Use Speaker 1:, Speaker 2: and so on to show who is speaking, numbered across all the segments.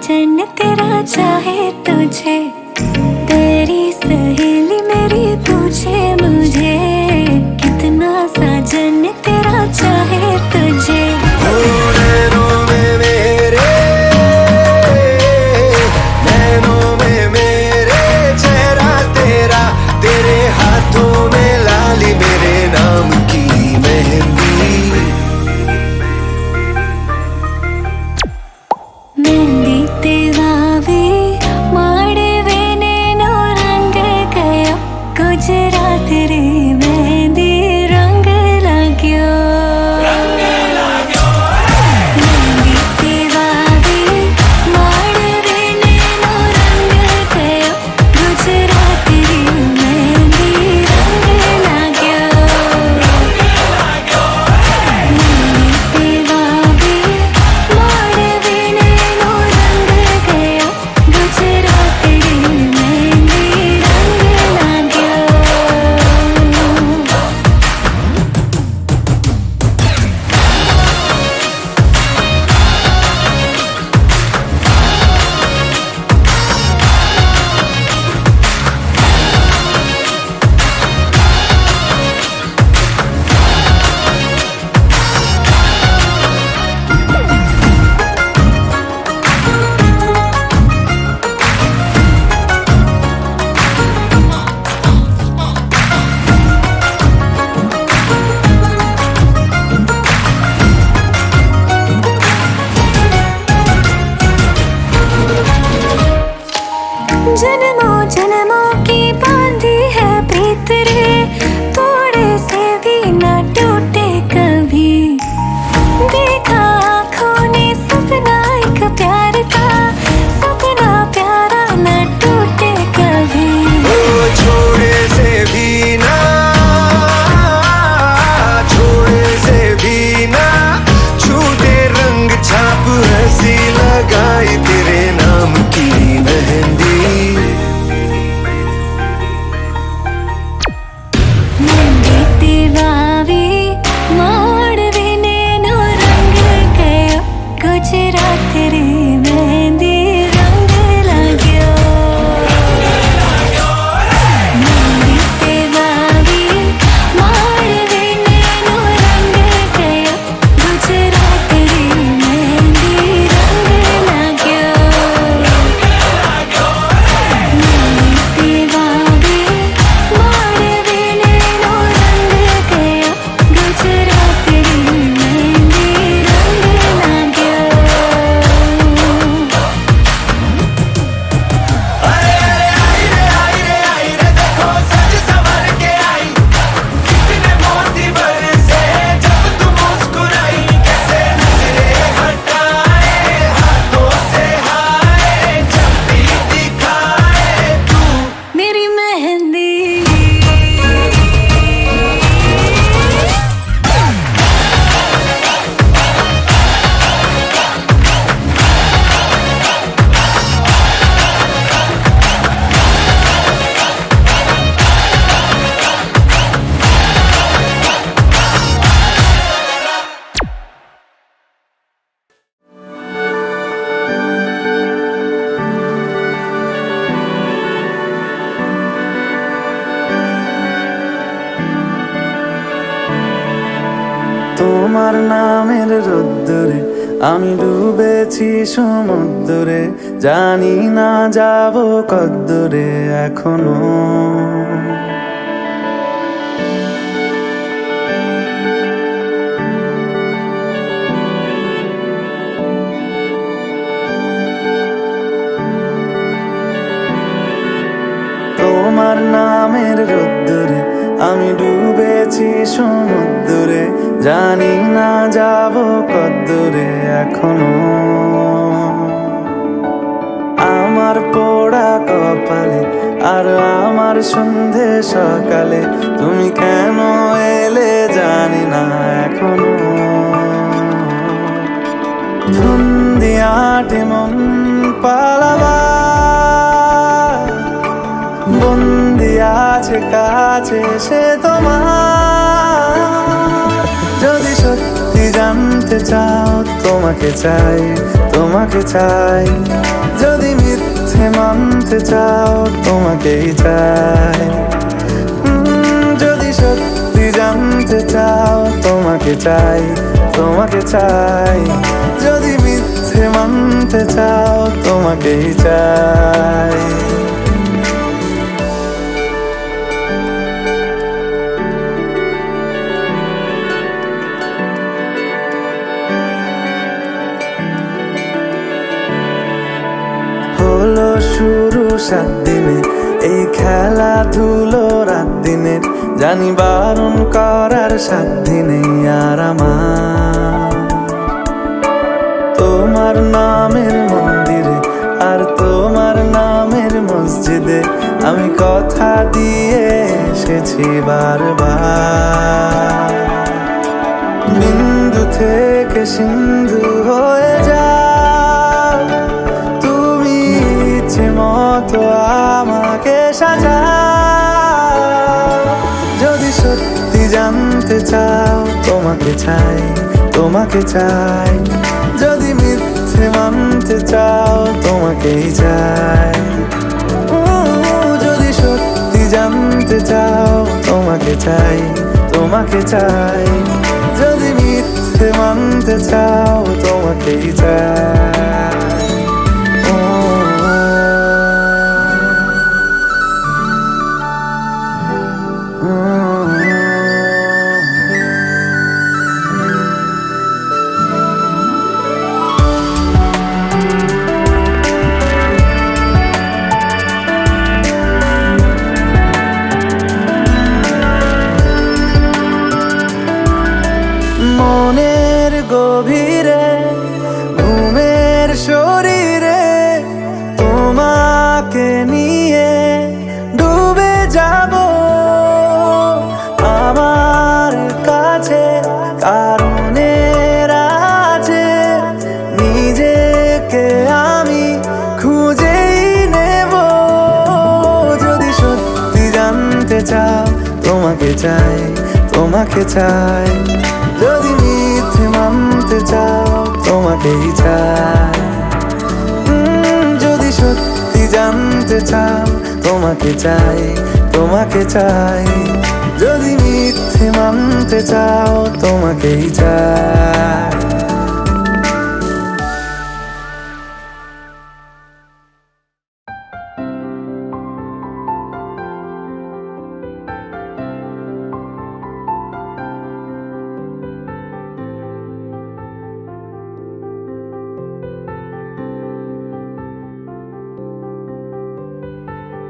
Speaker 1: साजन तेरा चाहे तुझे, तेरी सहेली मेरी पूछे मुझे, कितना साजन तेरा चाहे तुझे।
Speaker 2: नैनों में मेरे, नैनों में मेरे चेहरा तेरा, तेरे हाथों में लाली मेरे नाम की मेहंदी।
Speaker 1: मेहंदी तेवावी माड़वे नेनो रंग गयो, गुजरात रे मेहंदी रंग लाग्यो। मेहंदी तेवावी माड़वे नेनो रंग गयो, गुजरात रे मेहंदी रंग लाग्यो। मेहंदी तेवावी माड़वे नेनो रंग गयो, गुजरात रे मेहंदी रंग लाग्यो। जन्मों जन्मों की बांधी है प्रीत रे, थोड़े से भी न टूटे कभी। देखा आँखों ने सपना एक प्यार का, सपना प्यारा न टूटे कभी।
Speaker 2: ओ छोड़े से भी ना, छोड़े से भी ना छूटे रंग छाप हंसी लगाई तेरे नाम की मेहंदी।
Speaker 1: मेहंदी तेवावी माड़वे नेनो रंग गयो, गुजरात रे मेहंदी रंग लाग्यो। मेहंदी तेवावी माड़वे नेनो रंग गयो, गुजरात रे मेहंदी रंग लाग्यो। मेहंदी तेवावी माड़वे नेनो रंग गयो, गुजरात रे मेहंदी रंग लाग्यो।
Speaker 2: आई रे देखो सज संवर के आई, कितने मोती बरसे जब तू मुस्कुराई, कैसे नजरे हटाए हाथों से हाय, जब भी दिखाए तू
Speaker 1: मेरी मेहंदी।
Speaker 3: তোমার নামের রোদ্দুরে আমি ডুবেছি সমুদ্রে, জানি না যাব কদ্দুরে এখনো। তোমার নামের রোদ্দুরে আমি ডুবেছি সমুদ্রে, জানি না যাব কদ্দুরে এখনো। আমার পোড়া কপালে আর আমার সন্ধে সকালে, তুমি কেন এলে জানি না এখনো। ধুন্দিয়াটে মন পালাবা, বন্দি আছে কাছে সে তোমার, যদি সত্যি জানতে চাও তোমাকে চাই, তোমাকে চাই। যদি মিথ্যে মানতে চাও তোমাকেই চাই। যদি সত্যি জানতে চাও তোমাকে চাই, তোমাকে চাই। যদি মিথ্যে মানতে চাও তোমাকেই চাই। হলো শুরু 7 দিনে এই খেলাধুলো রাত দিনে, জানি বারণ করার সাধ্য নেই আর আমার। তোমার নামের মন্দিরে আর তোমার নামের মসজিদে আমি কথা দিয়ে এসেছি বারবার। বিন্দু থেকে সিন্ধু হয়ে যাও তুমি, ইচ্ছে মতো আমাকে সাজাও। যদি সত্যি জানতে চাও তোমাকে চাই, তোমাকে চাই। যদি মিথ্যে মানতে চাও তোমাকেই চাই। যদি সত্যি জানতে চাও তোমাকে চাই, তোমাকে চাই। যদি মিথ্যে মানতে চাও তোমাকেই চাই। মনের গভীরে ঘুমের শরীরে তোমাকে নিয়ে ডুবে যাব আমার কাছে। কারণের আছে নিজেকে আমি খুঁজেই নেব। যদি সত্যি জানতে চাও তোমাকে চাই, তোমাকে চাই। যদি মিথ্যে মানতে চাও তোমাকেই চাই। যদি সত্যি জানতে চাও তোমাকে চাই, তোমাকে চাই। যদি মিথ্যে মানতে চাও তোমাকেই চাই।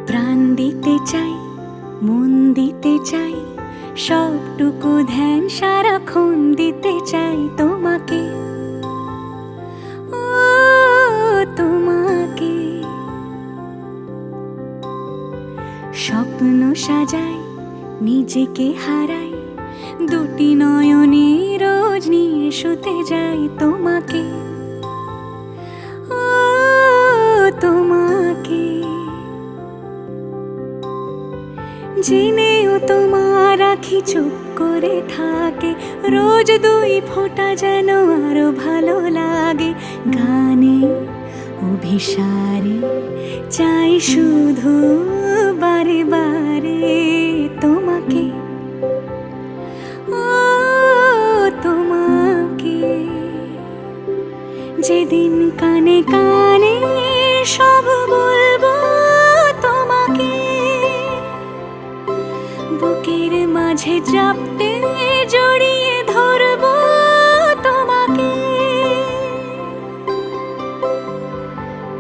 Speaker 1: প্রাণ দিতে চাই, মন দিতে চাই, সবটুকু ধ্যান সারাক্ষণ দিতে চাই তোমাকে, ও তোমাকে। স্বপ্ন সাজাই, নিজেকে হারাই, দুটি নয়নে রোজ নিয়ে শুতে যাই তোমাকে, ও তোমাকে। জেনেও তোমার আখি চুপ করে থাকে, রোজ 2 ফোঁটা যেন আরো ভালো লাগে। গানে অভিসারে চাই শুধু বারে বারে তোমাকে, ও তোমাকে। যেদিন কানে কানে সব বলবো তোমাকে, বুকের মাঝে চাপতে জড়িয়ে ধরবো তোমাকে।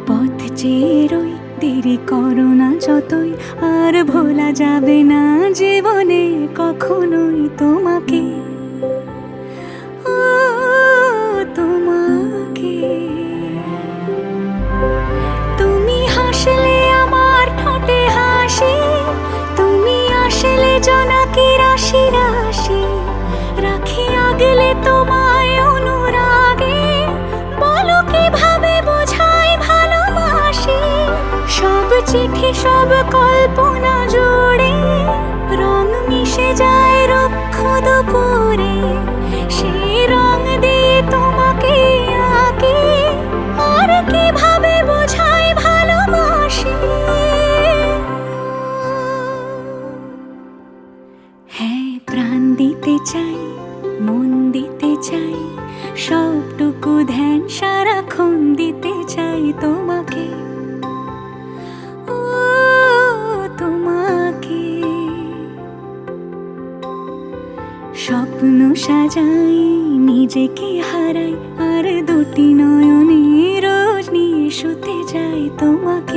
Speaker 1: পথ চেয়ে রই, দেরি করো না যতই, আর ভোলা যাবে না জীবনে কখনোই তোমাকে, ও তোমাকে। তুমি হাসলে আমার ঠোঁটে হাসি, তুমি আসলে জোনাকি রাশি রাশি, রাখি আগলে তোমায় অনুরাগে। বলো কিভাবে বোঝাই ভালোবাসি, সব চিঠি সব কল্পনা জুড়ে রং মিশে যায় রুক্ষ দুপুরে। সেই রং সাজাই, নিজেকে হারাই, আর দুটি নয়নে রোজ নিয়ে শুতে যাই তোমাকে।